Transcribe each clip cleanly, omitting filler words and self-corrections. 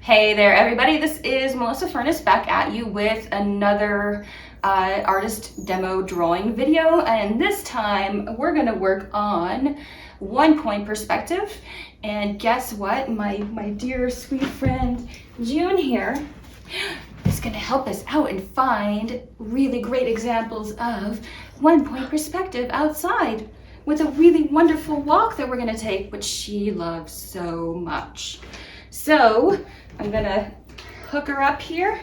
Hey there, everybody. This is Melissa Furness back at you with another artist demo drawing video. And this time we're going to work on 1-point perspective. And guess what? My dear sweet friend June here is going to help us out and find really great examples of 1-point perspective outside with a really wonderful walk that we're going to take, which she loves so much. So I'm gonna hook her up here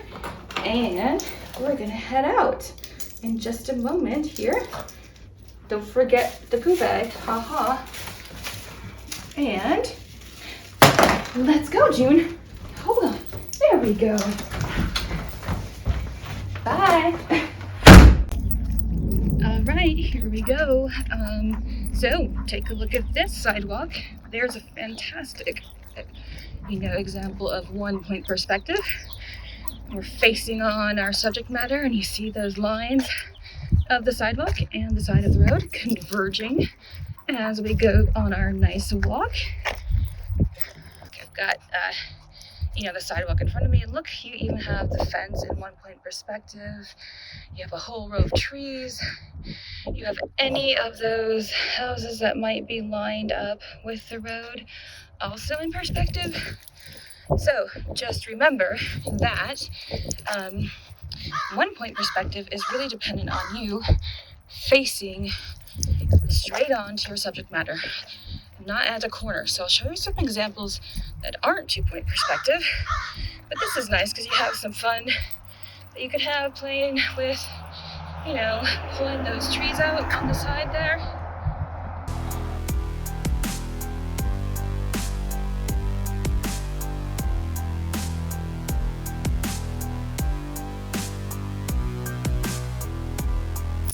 and we're gonna head out in just a moment here. Don't forget the poo bag, haha. And let's go, June. Hold on, there we go. Bye. All right, here we go. So take a look at this sidewalk. There's a fantastic example of 1-point perspective. We're facing on our subject matter and you see those lines of the sidewalk and the side of the road converging as we go on our nice walk. I've got the sidewalk in front of me, and look, you even have the fence in 1-point perspective. You have a whole row of trees. You have any of those houses that might be lined up with the road also in perspective. So just remember that 1-point perspective is really dependent on you facing straight on to your subject matter, not at a corner. So I'll show you some examples that aren't 2-point perspective, but this is nice because you have some fun that you could have playing with, pulling those trees out on the side there.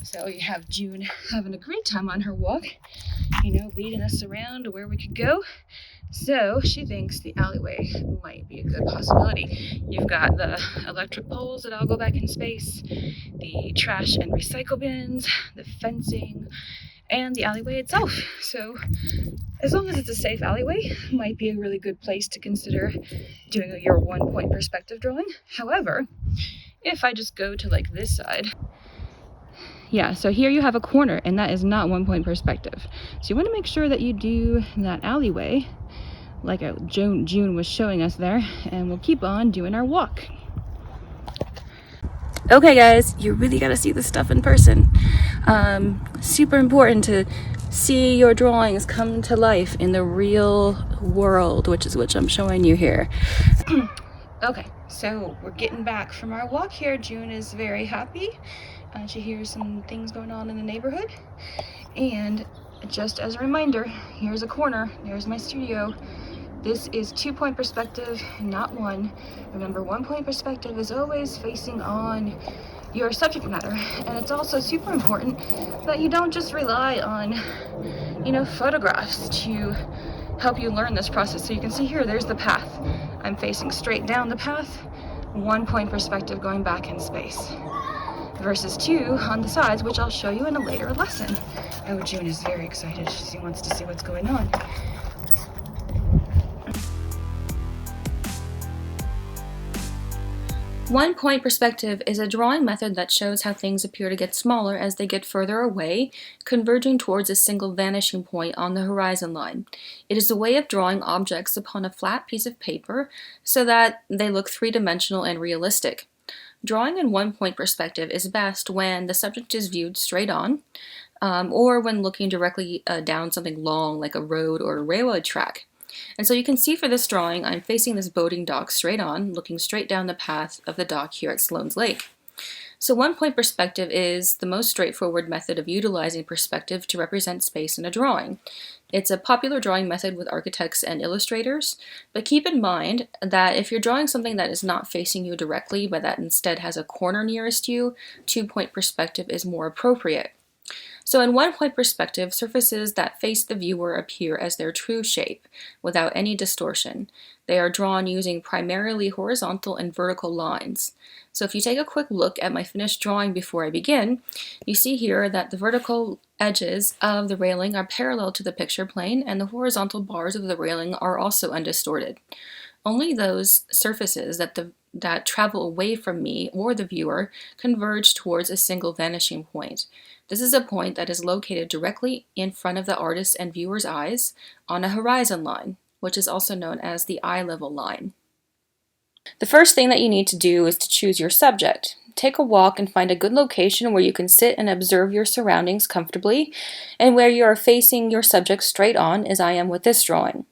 So you have June having a great time on her walk, leading us around to where we could go. So she thinks the alleyway might be a good possibility. You've got the electric poles that all go back in space, the trash and recycle bins, the fencing, and the alleyway itself. So as long as it's a safe alleyway, might be a really good place to consider doing your 1-point perspective drawing. However, if I just go to like this side, yeah, so here you have a corner, and that is not 1-point perspective. So you want to make sure that you do that alleyway like June was showing us there, and we'll keep on doing our walk. Okay guys, you really got to see this stuff in person. Super important to see your drawings come to life in the real world, which I'm showing you here. Okay, so we're getting back from our walk here. June is very happy. She hears some things going on in the neighborhood. And just as a reminder, here's a corner, there's my studio. This is 2-point perspective, not 1. Remember, 1-point perspective is always facing on your subject matter. And it's also super important that you don't just rely on, photographs to help you learn this process. So you can see here, there's the path. I'm facing straight down the path, 1-point perspective going back in space. Versus 2 on the sides, which I'll show you in a later lesson. Oh, June is very excited. She wants to see what's going on. One-point perspective is a drawing method that shows how things appear to get smaller as they get further away, converging towards a single vanishing point on the horizon line. It is a way of drawing objects upon a flat piece of paper so that they look three-dimensional and realistic. Drawing in 1-point perspective is best when the subject is viewed straight on, or when looking directly down something long like a road or a railroad track. And so you can see for this drawing, I'm facing this boating dock straight on, looking straight down the path of the dock here at Sloan's Lake. So 1-point perspective is the most straightforward method of utilizing perspective to represent space in a drawing. It's a popular drawing method with architects and illustrators, but keep in mind that if you're drawing something that is not facing you directly, but that instead has a corner nearest you, 2-point perspective is more appropriate. So in 1-point perspective, surfaces that face the viewer appear as their true shape, without any distortion. They are drawn using primarily horizontal and vertical lines. So if you take a quick look at my finished drawing before I begin, you see here that the vertical edges of the railing are parallel to the picture plane, and the horizontal bars of the railing are also undistorted. Only those surfaces that travel away from me or the viewer converge towards a single vanishing point. This is a point that is located directly in front of the artist's and viewer's eyes on a horizon line, which is also known as the eye level line. The first thing that you need to do is to choose your subject. Take a walk and find a good location where you can sit and observe your surroundings comfortably and where you are facing your subject straight on, as I am with this drawing.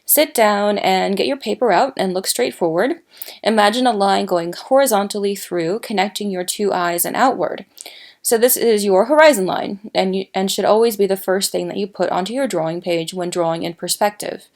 Sit down and get your paper out and look straight forward. Imagine a line going horizontally through, connecting your two eyes and outward. So this is your horizon line and should always be the first thing that you put onto your drawing page when drawing in perspective.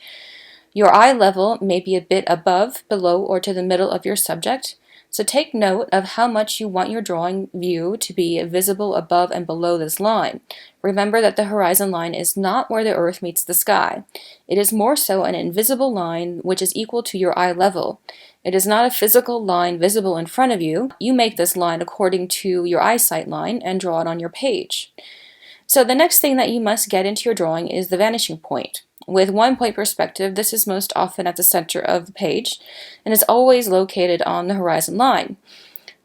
Your eye level may be a bit above, below, or to the middle of your subject, so take note of how much you want your drawing view to be visible above and below this line. Remember that the horizon line is not where the earth meets the sky. It is more so an invisible line which is equal to your eye level. It is not a physical line visible in front of you. You make this line according to your eyesight line and draw it on your page. So the next thing that you must get into your drawing is the vanishing point. With one-point perspective, this is most often at the center of the page and is always located on the horizon line.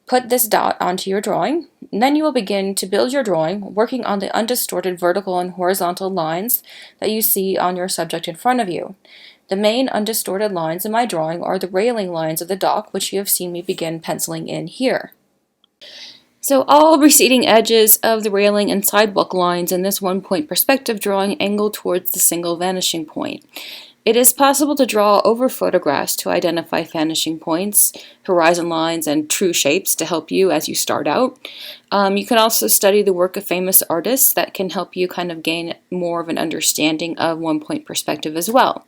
Put this dot onto your drawing, and then you will begin to build your drawing, working on the undistorted vertical and horizontal lines that you see on your subject in front of you. The main undistorted lines in my drawing are the railing lines of the dock, which you have seen me begin penciling in here. So all receding edges of the railing and sidewalk lines in this one-point perspective drawing angle towards the single vanishing point. It is possible to draw over photographs to identify vanishing points, horizon lines, and true shapes to help you as you start out. You can also study the work of famous artists that can help you kind of gain more of an understanding of one-point perspective as well.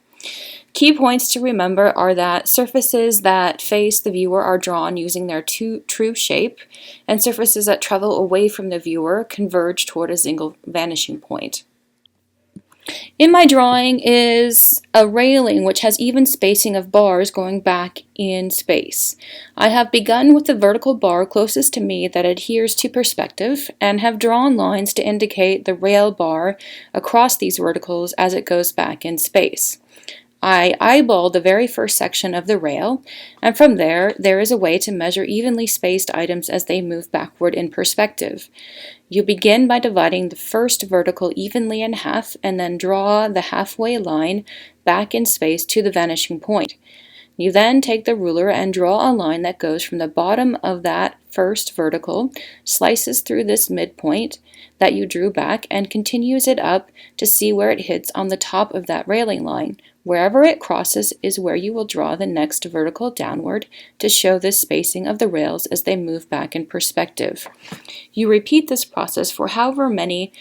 Key points to remember are that surfaces that face the viewer are drawn using their true shape, and surfaces that travel away from the viewer converge toward a single vanishing point. In my drawing is a railing which has even spacing of bars going back in space. I have begun with the vertical bar closest to me that adheres to perspective and have drawn lines to indicate the rail bar across these verticals as it goes back in space. I eyeball the very first section of the rail, and from there is a way to measure evenly spaced items as they move backward in perspective. You begin by dividing the first vertical evenly in half and then draw the halfway line back in space to the vanishing point. You then take the ruler and draw a line that goes from the bottom of that first vertical, slices through this midpoint that you drew back, and continues it up to see where it hits on the top of that railing line. Wherever it crosses is where you will draw the next vertical downward to show the spacing of the rails as they move back in perspective. You repeat this process for however many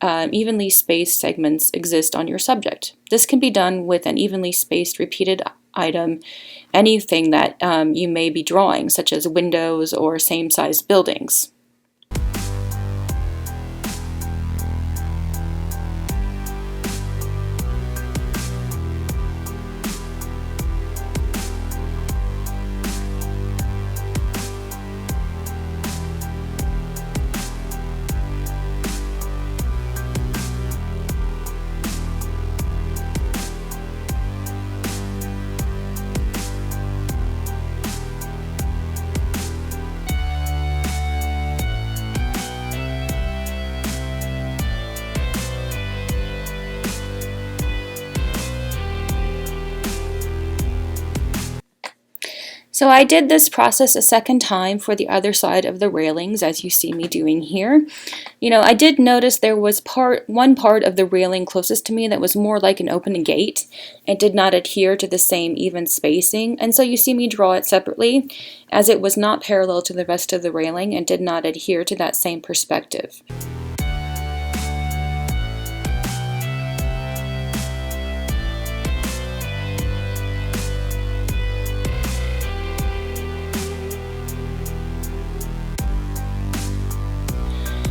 evenly spaced segments exist on your subject. This can be done with an evenly spaced repeated item, anything that you may be drawing, such as windows or same-sized buildings. So I did this process a second time for the other side of the railings, as you see me doing here. I did notice there was one part of the railing closest to me that was more like an open gate and did not adhere to the same even spacing, and so you see me draw it separately as it was not parallel to the rest of the railing and did not adhere to that same perspective.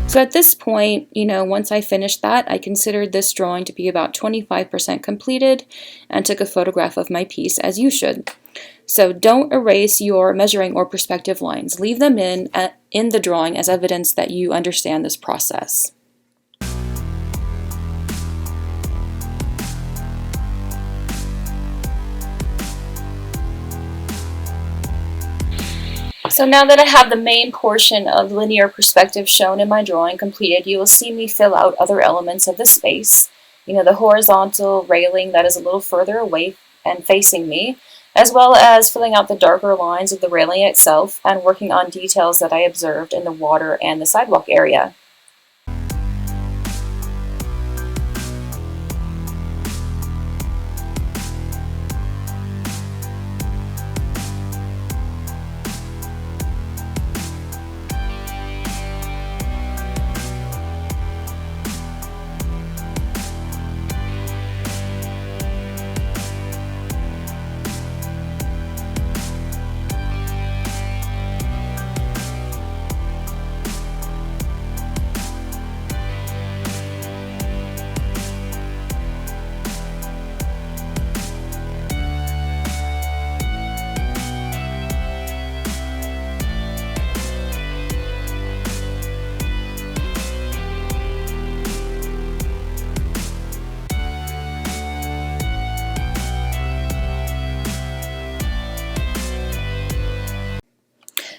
So at this point, once I finished that, I considered this drawing to be about 25% completed and took a photograph of my piece, as you should. So don't erase your measuring or perspective lines. Leave them in the drawing as evidence that you understand this process. So now that I have the main portion of linear perspective shown in my drawing completed, you will see me fill out other elements of the space. The horizontal railing that is a little further away and facing me, as well as filling out the darker lines of the railing itself and working on details that I observed in the water and the sidewalk area.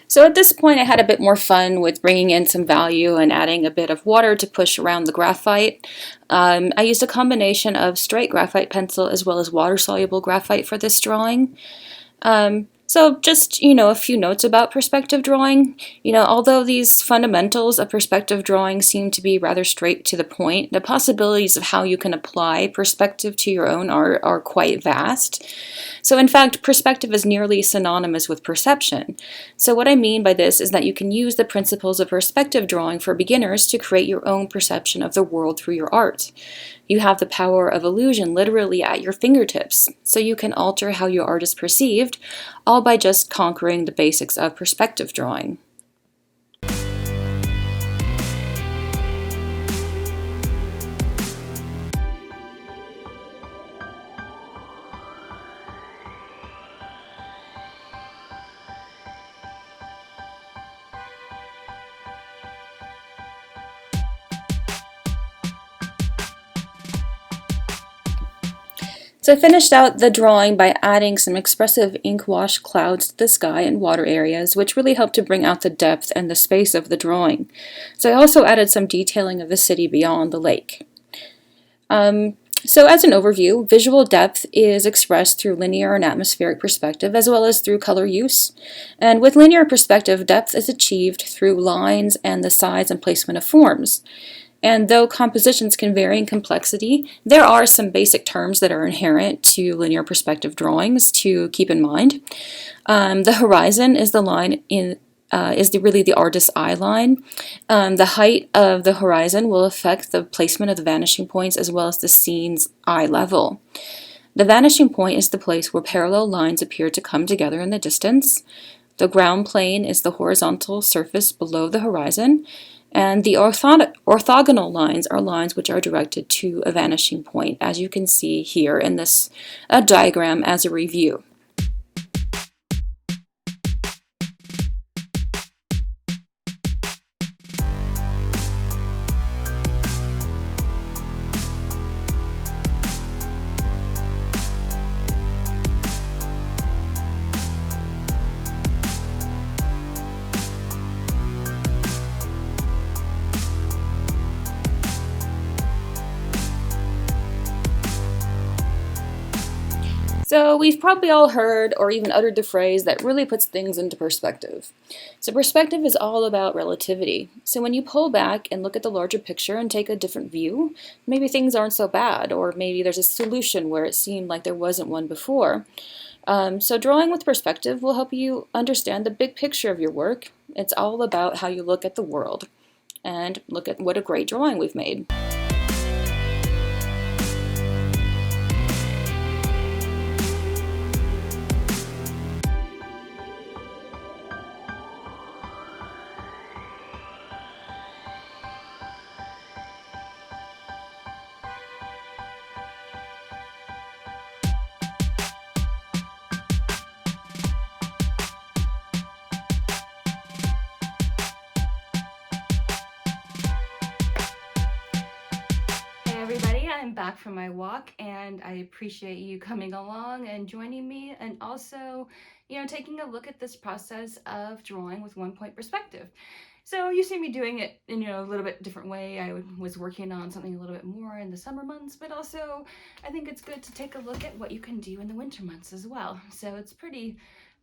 So at this point, I had a bit more fun with bringing in some value and adding a bit of water to push around the graphite. I used a combination of straight graphite pencil as well as water-soluble graphite for this drawing. So just, a few notes about perspective drawing. Although these fundamentals of perspective drawing seem to be rather straight to the point, the possibilities of how you can apply perspective to your own art are quite vast. So in fact, perspective is nearly synonymous with perception. So what I mean by this is that you can use the principles of perspective drawing for beginners to create your own perception of the world through your art. You have the power of illusion literally at your fingertips, so you can alter how your art is perceived, all by just conquering the basics of perspective drawing. So I finished out the drawing by adding some expressive ink wash clouds to the sky and water areas, which really helped to bring out the depth and the space of the drawing. So I also added some detailing of the city beyond the lake. So as an overview, visual depth is expressed through linear and atmospheric perspective as well as through color use. And with linear perspective, depth is achieved through lines and the size and placement of forms. And though compositions can vary in complexity, there are some basic terms that are inherent to linear perspective drawings to keep in mind. The horizon is the line really the artist's eye line. The height of the horizon will affect the placement of the vanishing points as well as the scene's eye level. The vanishing point is the place where parallel lines appear to come together in the distance. The ground plane is the horizontal surface below the horizon. And the orthogonal lines are lines which are directed to a vanishing point, as you can see here in this diagram as a review. So we've probably all heard or even uttered the phrase that really puts things into perspective. So perspective is all about relativity. So when you pull back and look at the larger picture and take a different view, maybe things aren't so bad, or maybe there's a solution where it seemed like there wasn't one before. So drawing with perspective will help you understand the big picture of your work. It's all about how you look at the world. And look at what a great drawing we've made. Everybody, I'm back from my walk and I appreciate you coming along and joining me, and also, taking a look at this process of drawing with 1 point perspective. So you see me doing it in, a little bit different way. I was working on something a little bit more in the summer months, but also I think it's good to take a look at what you can do in the winter months as well. So it's pretty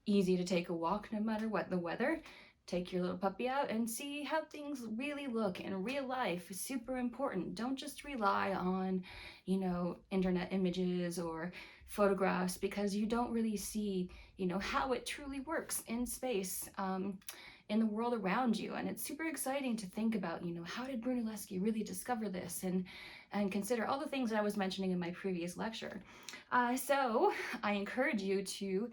easy to take a walk no matter what the weather. Take your little puppy out and see how things really look in real life. Is super important. Don't just rely on, internet images or photographs, because you don't really see, how it truly works in space, in the world around you. And it's super exciting to think about, how did Brunelleschi really discover this, and consider all the things that I was mentioning in my previous lecture. So I encourage you to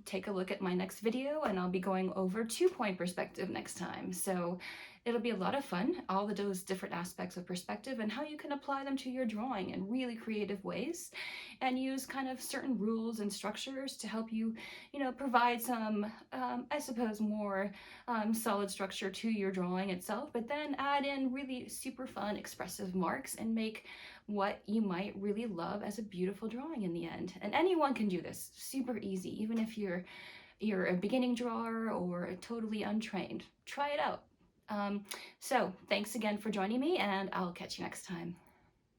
take a look at my next video, and I'll be going over 2-point perspective next time. So it'll be a lot of fun, all of those different aspects of perspective and how you can apply them to your drawing in really creative ways, and use kind of certain rules and structures to help you, provide some, I suppose, more solid structure to your drawing itself, but then add in really super fun expressive marks and make what you might really love as a beautiful drawing in the end. And anyone can do this, super easy, even if you're a beginning drawer or a totally untrained. Try it out. So thanks again for joining me, and I'll catch you next time.